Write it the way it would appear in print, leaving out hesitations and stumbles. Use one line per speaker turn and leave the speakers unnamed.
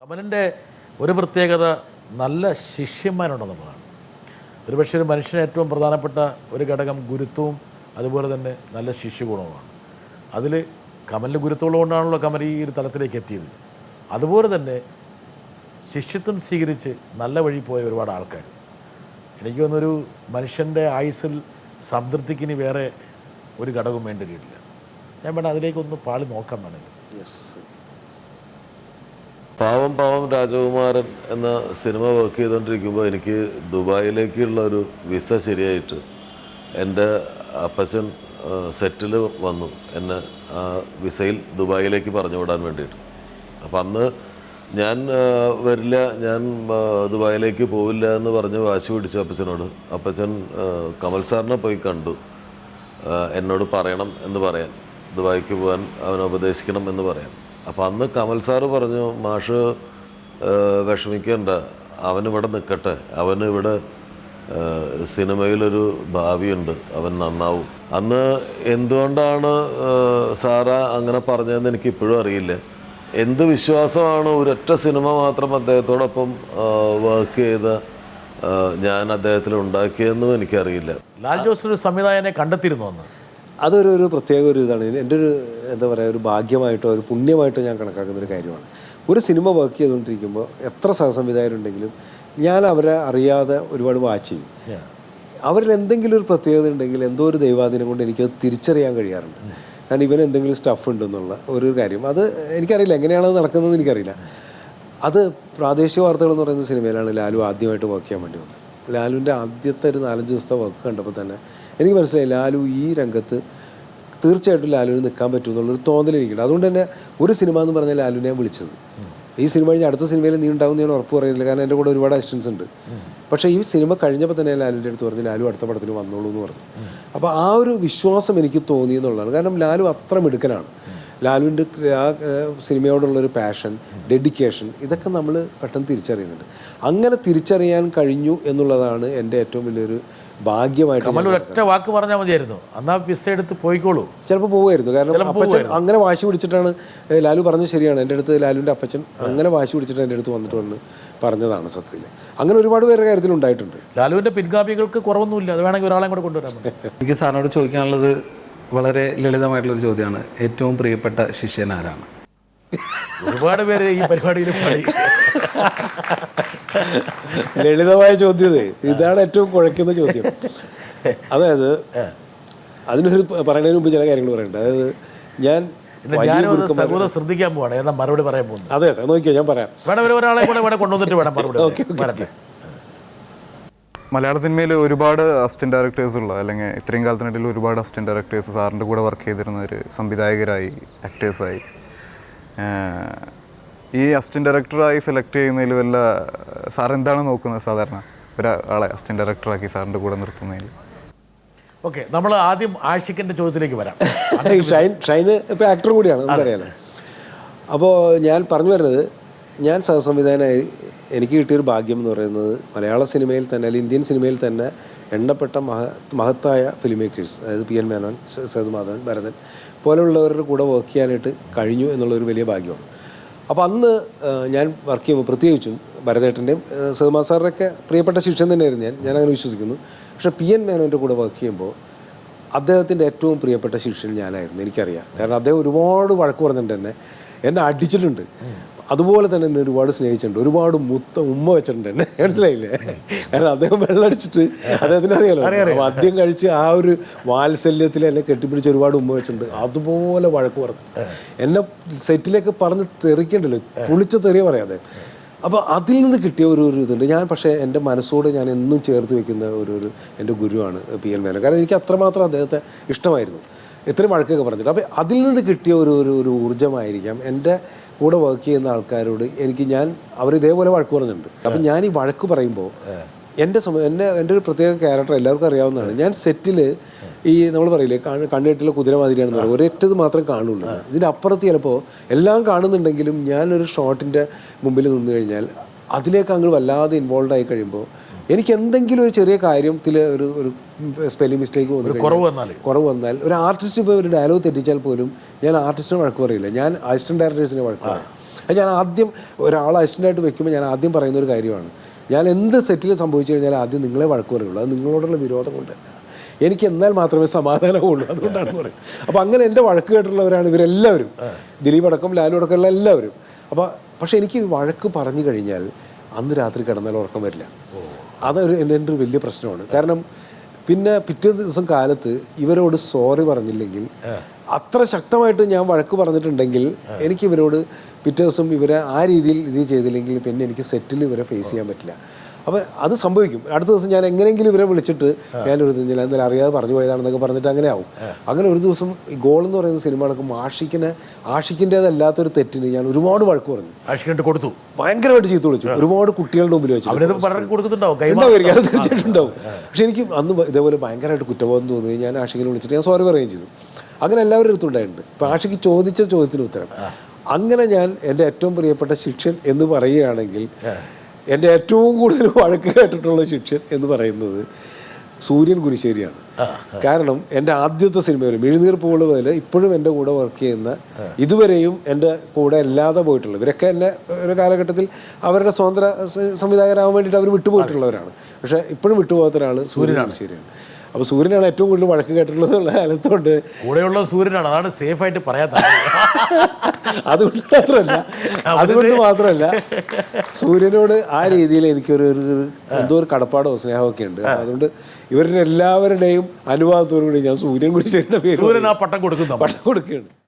കമലിൻ്റെ ഒരു പ്രത്യേകത നല്ല ശിഷ്യന്മാരുണ്ടെന്നുള്ളതാണ്. ഒരുപക്ഷെ ഒരു മനുഷ്യന് ഏറ്റവും പ്രധാനപ്പെട്ട ഒരു ഘടകം ഗുരുത്വവും അതുപോലെ തന്നെ നല്ല ശിഷ്യഗുണവുമാണ്. അതിൽ കമലിൻ്റെ ഗുരുത്വമുള്ളത് കൊണ്ടാണല്ലോ കമൽ ഈ ഒരു തലത്തിലേക്ക് എത്തിയത്. അതുപോലെ തന്നെ ശിഷ്യത്വം സ്വീകരിച്ച് നല്ല വഴി പോയ ഒരുപാട് ആൾക്കാർ. എനിക്ക് തോന്നുന്നൊരു മനുഷ്യൻ്റെ ആയുസ്സിൽ സംതൃപ്തിക്കിനി വേറെ ഒരു ഘടകം വേണ്ടി വരില്ല. ഞാൻ വേണം അതിലേക്കൊന്ന് പാളി നോക്കാൻ വേണമെങ്കിൽ.
പാവം പാവം രാജകുമാരൻ എന്ന സിനിമ വർക്ക് ചെയ്തുകൊണ്ടിരിക്കുമ്പോൾ എനിക്ക് ദുബായിലേക്കുള്ള ഒരു വിസ ശരിയായിട്ട് എൻ്റെ അപ്പച്ചൻ സെറ്റിൽ വന്നു എന്നെ ആ വിസയിൽ ദുബായിലേക്ക് പറഞ്ഞു വിടാൻ വേണ്ടിയിട്ട്. അപ്പം അന്ന് ഞാൻ വരില്ല, ഞാൻ ദുബായിലേക്ക് പോവില്ല എന്ന് പറഞ്ഞ് വാശി പിടിച്ചു അപ്പച്ചനോട്. അപ്പച്ചൻ കമൽ സാറിനെ പോയി കണ്ടു, എന്നോട് പറയണം എന്ന് പറയാൻ, ദുബായിക്ക് പോകാൻ അവനെ ഉപദേശിക്കണം എന്ന് പറയാൻ. അപ്പം അന്ന് കമൽ സാറ് പറഞ്ഞു, മാഷ് വിഷമിക്കേണ്ട, അവനിവിടെ നിൽക്കട്ടെ, അവനിവിടെ സിനിമയിലൊരു ഭാവിയുണ്ട്, അവൻ നന്നാവും. അന്ന് എന്തുകൊണ്ടാണ് സാറ അങ്ങനെ പറഞ്ഞതെന്ന് എനിക്കിപ്പോഴും അറിയില്ല. എന്ത് വിശ്വാസമാണ് ഒരൊറ്റ സിനിമ മാത്രം അദ്ദേഹത്തോടൊപ്പം വർക്ക് ചെയ്ത ഞാൻ അദ്ദേഹത്തിൽ ഉണ്ടാക്കിയെന്നും എനിക്കറിയില്ല.
ലാൽ ജോസ് ഒരു സംവിധായകനെ കണ്ടെത്തിയിരുന്നു അന്ന്.
അതൊരു പ്രത്യേക ഒരു ഇതാണ്. എൻ്റെ ഒരു എന്താ പറയുക, ഒരു ഭാഗ്യമായിട്ടോ ഒരു പുണ്യമായിട്ടോ ഞാൻ കണക്കാക്കുന്നൊരു കാര്യമാണ്. ഒരു സിനിമ വർക്ക് ചെയ്തുകൊണ്ടിരിക്കുമ്പോൾ എത്ര സഹസംവിധായകരുണ്ടെങ്കിലും ഞാൻ അവരെ അറിയാതെ ഒരുപാട് വാച്ച് ചെയ്യും. അവരിൽ എന്തെങ്കിലും ഒരു പ്രത്യേകത ഉണ്ടെങ്കിൽ എന്തോ ഒരു ദൈവാധീനം കൊണ്ട് എനിക്കത് തിരിച്ചറിയാൻ കഴിയാറുണ്ട്. കാരണം ഇവന് എന്തെങ്കിലും സ്റ്റഫ് ഉണ്ടെന്നുള്ള ഒരു കാര്യം അത് എനിക്കറിയില്ല, എങ്ങനെയാണത് നടക്കുന്നതെന്ന് എനിക്കറിയില്ല. അത് പ്രാദേശിക വാർത്തകൾ എന്ന് പറയുന്ന സിനിമയിലാണ് ലാലു ആദ്യമായിട്ട് വർക്ക് ചെയ്യാൻ വേണ്ടി വന്നത്. ലാലുവിൻ്റെ ആദ്യത്തെ ഒരു 4-5 ദിവസത്തെ വർക്ക് കണ്ടപ്പോൾ തന്നെ എനിക്ക് മനസ്സിലായി ലാലു ഈ രംഗത്ത് തീർച്ചയായിട്ടും ലാലുവിന് നിൽക്കാൻ പറ്റും എന്നുള്ളൊരു തോന്നൽ എനിക്കുണ്ട്. അതുകൊണ്ട് തന്നെ ഒരു സിനിമ എന്ന് പറഞ്ഞാൽ ലാലുവിനെ വിളിച്ചത്. ഈ സിനിമ കഴിഞ്ഞ് അടുത്ത സിനിമയിൽ നീ ഉണ്ടാവും ഞാൻ ഉറപ്പ് പറയുന്നില്ല, കാരണം എൻ്റെ കൂടെ ഒരുപാട് അസിസ്റ്റൻസ് ഉണ്ട്. പക്ഷേ ഈ സിനിമ കഴിഞ്ഞപ്പോൾ തന്നെ ലാലുവിൻ്റെ അടുത്ത് പറഞ്ഞു, ലാലു അടുത്ത പടത്തിന് വന്നോളൂ എന്ന് പറഞ്ഞു. അപ്പോൾ ആ ഒരു വിശ്വാസം എനിക്ക് തോന്നി എന്നുള്ളതാണ്. കാരണം ലാലു അത്ര മിടുക്കനാണ്. ലാലുവിൻ്റെ ആ സിനിമയോടുള്ളൊരു പാഷൻ, ഡെഡിക്കേഷൻ, ഇതൊക്കെ നമ്മൾ പെട്ടെന്ന് തിരിച്ചറിയുന്നുണ്ട്. അങ്ങനെ തിരിച്ചറിയാൻ കഴിഞ്ഞു എന്നുള്ളതാണ് എൻ്റെ ഏറ്റവും വലിയൊരു ഭാഗ്യമായിട്ട്.
ഒറ്റ വാക്ക് പറഞ്ഞാൽ മതിയായിരുന്നു, എന്നാൽ വിസ എടുത്ത് പോയിക്കോളൂ.
ചിലപ്പോൾ പോകുമായിരുന്നു. കാരണം അപ്പച്ചൻ അങ്ങനെ വാശി പിടിച്ചിട്ടാണ്. ലാലു പറഞ്ഞത് ശരിയാണ്. എൻ്റെ അടുത്ത് ലാലുവിൻ്റെ അപ്പച്ചൻ അങ്ങനെ വാശി പിടിച്ചിട്ട് എൻ്റെ അടുത്ത് വന്നിട്ട് പറഞ്ഞതാണ് സത്യത്തിൽ. അങ്ങനെ ഒരുപാട് പേരുടെ കാര്യത്തിൽ ഉണ്ടായിട്ടുണ്ട്.
ലാലുവിൻ്റെ പിൻഗാമികൾക്ക് കുറവൊന്നുമില്ല, അത് വേണമെങ്കിൽ ഒരാളെ കൂടെ കൊണ്ടുവരാൻ.
എനിക്ക് സാറിനോട് ചോദിക്കാനുള്ളത് വളരെ ലളിതമായിട്ടുള്ളൊരു ചോദ്യമാണ്. ഏറ്റവും പ്രിയപ്പെട്ട ശിഷ്യൻ ആരാണ്?
ഒരുപാട് പേര് ഈ പരിപാടിയിൽ
ലളിതമായ ചോദ്യം ഇതാണ്, ഏറ്റവും കുഴക്കുന്ന ചോദ്യം. അതായത് അതിനൊരു പറയുന്നതിന് മുമ്പ് ചില കാര്യങ്ങൾ പറയണ്ട. അതായത്
സഹോദരൻ ശ്രദ്ധിക്കാൻ പോവാണ്, ഏതാ മറുപടി പറയാൻ പോകുന്നത്.
അതെ നോക്കിയോ, ഞാൻ പറയാം.
വേണം ഒരാളെ കൂടെ വേണം കൊണ്ടുവന്നിട്ട് വേണം മറുപടി.
മലയാള സിനിമയിൽ ഒരുപാട് അസിസ്റ്റന്റ് ഡയറക്ടേഴ്സ് ഉള്ള, അല്ലെങ്കിൽ ഇത്രയും കാലത്തിനിടയിൽ ഒരുപാട് അസിസ്റ്റന്റ് ഡയറക്ടേഴ്സ് സാറിൻ്റെ കൂടെ വർക്ക് ചെയ്തിരുന്നവർ സംവിധായകരായി, ആക്ടേഴ്സായി. ഈ അസിസ്റ്റന്റ് ഡയറക്ടറായി സെലക്ട് ചെയ്യുന്നതിൽ വല്ല സാർ എന്താണ് നോക്കുന്നത് സാധാരണ ഒരാളെ അസിസ്റ്റന്റ് ഡയറക്ടറാക്കി സാറിൻ്റെ കൂടെ നിർത്തുന്നതിൽ?
ഓക്കെ, നമ്മൾ ആദ്യം ആഷിഖിൻ്റെ ചോദ്യത്തിലേക്ക് വരാം. ഷൈന് ഇപ്പോൾ ആക്ടർ കൂടിയാണ്, നമുക്കറിയാലോ. അപ്പോൾ ഞാൻ പറഞ്ഞു വരുന്നത്, ഞാൻ സഹസംവിധായകനായി എനിക്ക് കിട്ടിയൊരു ഭാഗ്യം എന്ന് പറയുന്നത് മലയാള സിനിമയിൽ തന്നെ, അല്ലെങ്കിൽ ഇന്ത്യൻ സിനിമയിൽ തന്നെ എണ്ണപ്പെട്ട മഹത്തായ ഫിലിം മേക്കേഴ്സ്, അതായത് PN മേനോൻ, സേതുമാധവൻ, ഭരതൻ പോലെയുള്ളവരുടെ കൂടെ വർക്ക് ചെയ്യാനായിട്ട് കഴിഞ്ഞു എന്നുള്ളൊരു വലിയ ഭാഗ്യമാണ്. അപ്പോൾ അന്ന് ഞാൻ വർക്ക് ചെയ്യുമ്പോൾ പ്രത്യേകിച്ചും ഭരതേട്ടൻ്റെയും സേതുമാധവൻ സാറിൻ്റെയൊക്കെ പ്രിയപ്പെട്ട ശിഷ്യൻ തന്നെയായിരുന്നു ഞാൻ അങ്ങനെ വിശ്വസിക്കുന്നു. പക്ഷേ PN മേനോൻ്റെ കൂടെ വർക്ക് ചെയ്യുമ്പോൾ അദ്ദേഹത്തിൻ്റെ ഏറ്റവും പ്രിയപ്പെട്ട ശിഷ്യൻ ഞാനായിരുന്നു, എനിക്കറിയാം. കാരണം അദ്ദേഹം ഒരുപാട് വഴക്ക് പറഞ്ഞിട്ടുണ്ട്, എന്നെ അടിച്ചിട്ടുണ്ട്. അതുപോലെ തന്നെ എന്നെ ഒരുപാട് സ്നേഹിച്ചിട്ടുണ്ട്, ഒരുപാട് ഉമ്മ വെച്ചിട്ടുണ്ട് എന്നെ, മനസ്സിലായില്ലേ? കാരണം അദ്ദേഹം വെള്ളമടിച്ചിട്ട് അദ്ദേഹത്തിന് അറിയാലോ, മദ്യം കഴിച്ച് ആ ഒരു വാത്സല്യത്തിൽ എന്നെ കെട്ടിപ്പിടിച്ച് ഒരുപാട് ഉമ്മ വെച്ചിട്ടുണ്ട്. അതുപോലെ വഴക്ക് പറഞ്ഞു എന്നെ സെറ്റിലേക്ക് പറഞ്ഞ് തെറിക്കണ്ടല്ലോ, പുളിച്ച തെറിയ പറയാതെ. അപ്പോൾ അതിൽ നിന്ന് കിട്ടിയ ഒരു ഇതുണ്ട്. ഞാൻ പക്ഷേ എൻ്റെ മനസ്സോട് ഞാൻ എന്നും ചേർത്ത് വെക്കുന്ന ഒരു എൻ്റെ ഗുരുവാണ് PN മേനോൻ. കാരണം എനിക്ക് അത്രമാത്രം അദ്ദേഹത്തെ ഇഷ്ടമായിരുന്നു, ഇത്രയും വഴക്കൊക്കെ പറഞ്ഞിട്ട്. അപ്പോൾ അതിൽ നിന്ന് കിട്ടിയ ഒരു ഊർജ്ജമായിരിക്കാം എൻ്റെ കൂടെ വർക്ക് ചെയ്യുന്ന ആൾക്കാരോട് ഞാൻ അവരിതേപോലെ വഴക്ക് പറഞ്ഞിട്ടുണ്ട്. അപ്പം ഞാൻ ഈ വഴക്ക് പറയുമ്പോൾ എൻ്റെ ഒരു പ്രത്യേക ക്യാരക്ടർ എല്ലാവർക്കും അറിയാവുന്നതാണ്. ഞാൻ സെറ്റിൽ ഈ നമ്മൾ പറയില്ലേ, കണ്ണുകെട്ടിലെ കുതിര മാതിരിയാണെന്ന് പറയും, ഒരേറ്റത് മാത്രം കാണുള്ളൂ. ഇതിൻ്റെ അപ്പുറത്ത് ചിലപ്പോൾ എല്ലാം കാണുന്നുണ്ടെങ്കിലും ഞാനൊരു ഷോട്ടിൻ്റെ മുമ്പിൽ നിന്ന് കഴിഞ്ഞാൽ അതിലേക്ക് അങ്ങ് വല്ലാതെ ഇൻവോൾവ് ആയി കഴിയുമ്പോൾ എനിക്ക് എന്തെങ്കിലും ഒരു ചെറിയ കാര്യത്തിൽ ഒരു സ്പെല്ലിംഗ് മിസ്റ്റേക്ക് കുറവ് വന്നാൽ ഒരു ആർട്ടിസ്റ്റ് ഇപ്പോൾ ഒരു ഡയലോഗ് തെറ്റിച്ചാൽ പോലും ഞാൻ ആർട്ടിസ്റ്റിനെ വഴക്ക് പറയില്ല, ഞാൻ അസിസ്റ്റന്റ് ഡയറക്ടേഴ്സിനെ വഴക്ക് പറയും. അത് ഞാൻ ആദ്യം ഒരാളെ അസിസ്റ്റൻ്റായിട്ട് വെക്കുമ്പോൾ ഞാൻ ആദ്യം പറയുന്ന ഒരു കാര്യമാണ്, ഞാൻ എന്ത് സെറ്റിൽ സംഭവിച്ചു കഴിഞ്ഞാൽ ആദ്യം നിങ്ങളെ വഴക്ക് പറയുള്ളൂ. അത് നിങ്ങളോടുള്ള വിരോധം കൊണ്ടല്ല, എനിക്ക് എന്നാൽ മാത്രമേ സമാധാനമുള്ളൂ, അതുകൊണ്ടാണെന്ന് പറയും. അപ്പോൾ അങ്ങനെ എൻ്റെ വഴക്ക് കേട്ടിട്ടുള്ളവരാണ് ഇവരെല്ലാവരും, ദിലീപ് അടക്കം ലാലു അടക്കമുള്ള എല്ലാവരും. പക്ഷേ എനിക്ക് വഴക്ക് പറഞ്ഞു കഴിഞ്ഞാൽ അന്ന് രാത്രി കിടന്നാൽ ഉറക്കം വരില്ല. അതൊരു എൻ്റെ ഒരു വലിയ പ്രശ്നമാണ്. കാരണം പിന്നെ പിറ്റേ ദിവസം കാലത്ത് ഇവരോട് സോറി പറഞ്ഞില്ലെങ്കിൽ, അത്ര ശക്തമായിട്ട് ഞാൻ വഴക്ക് പറഞ്ഞിട്ടുണ്ടെങ്കിൽ എനിക്ക് ഇവരോട് പിറ്റേ ദിവസം ഇവരെ ആ രീതിയിൽ ഇത് ചെയ്തില്ലെങ്കിൽ പിന്നെ എനിക്ക് സെറ്റിൽ ഇവരെ ഫേസ് ചെയ്യാൻ പറ്റില്ല. അപ്പോൾ അത് സംഭവിക്കും. അടുത്ത ദിവസം ഞാൻ എങ്ങനെയെങ്കിലും ഇവരെ വിളിച്ചിട്ട് ഞാനൊരു ഞാൻ എന്തായാലും അറിയാതെ പറഞ്ഞു പോയതാണെന്നൊക്കെ പറഞ്ഞിട്ട് അങ്ങനെ ആവും. അങ്ങനെ ഒരു ദിവസം ഈ ഗോൾ എന്ന് പറയുന്ന സിനിമ നടക്കും ആഷിക്കിൻ്റേതല്ലാത്തൊരു തെറ്റിന് ഞാൻ ഒരുപാട് വഴക്ക് പറഞ്ഞു.
ആഷിക്കിട്ട് കൊടുത്തു,
ഭയങ്കരമായിട്ട് ചീത്ത വിളിച്ചു, ഒരുപാട് കുട്ടികളുടെ മുമ്പിൽ വെച്ചു. ഉണ്ടാവുമായിരിക്കും, അത് തീർച്ചയായിട്ടും ഉണ്ടാവും. പക്ഷെ എനിക്ക് അന്ന് ഇതേപോലെ ഭയങ്കരമായിട്ട് കുറ്റബോധം തോന്നുകയും ഞാൻ ആഷിക്കിനെ വിളിച്ചിട്ട് ഞാൻ സോറി പറയുകയും ചെയ്തു. അങ്ങനെ എല്ലാവരും അടുത്തുണ്ടായിട്ടുണ്ട്. ഇപ്പോൾ ആഷിക്ക് ചോദിച്ച ചോദ്യത്തിന് ഉത്തരം. അങ്ങനെ ഞാൻ എൻ്റെ ഏറ്റവും പ്രിയപ്പെട്ട ശിക്ഷൻ എന്ന് പറയുകയാണെങ്കിൽ എൻ്റെ ഏറ്റവും കൂടുതൽ വഴക്ക് കേട്ടിട്ടുള്ള ശിക്ഷൻ എന്ന് പറയുന്നത് സൂര്യൻ കുരിശ്ശേരിയാണ്. കാരണം എൻ്റെ ആദ്യത്തെ സിനിമയിൽ മിഴുനീർപ്പുകൾ മുതൽ ഇപ്പോഴും എൻ്റെ കൂടെ വർക്ക് ചെയ്യുന്ന, ഇതുവരെയും എൻ്റെ കൂടെ അല്ലാതെ പോയിട്ടുള്ള ഇവരൊക്കെ എന്നെ ഒരു കാലഘട്ടത്തിൽ അവരുടെ സ്വതന്ത്ര സംവിധായകരാകാൻ വേണ്ടിയിട്ട് അവർ വിട്ടുപോയിട്ടുള്ളവരാണ്. പക്ഷേ ഇപ്പോഴും വിട്ടുപോകാത്ത ഒരാൾ സൂര്യൻ കുരിശ്ശേരിയാണ്. അപ്പോൾ സൂര്യനാണ് ഏറ്റവും കൂടുതൽ വഴക്ക് കേട്ടിട്ടുള്ളത് എന്നുള്ള കാലത്തോണ്ട്
കൂടെയുള്ള സൂര്യനാണ്, അതാണ് സേഫായിട്ട് പറയാത്ത.
അതുകൊണ്ട് മാത്രമല്ല സൂര്യനോട് ആ രീതിയിൽ എനിക്കൊരു എന്തോ ഒരു കടപ്പാടോ സ്നേഹമൊക്കെ ഉണ്ട്. അതുകൊണ്ട് ഇവരുടെ എല്ലാവരുടെയും അനുവാദത്തോടു കൂടി ഞാൻ സൂര്യൻ കുരിശ്ശേരിയുടെ പേര്
പട്ടം കൊടുക്കുകയാണ്.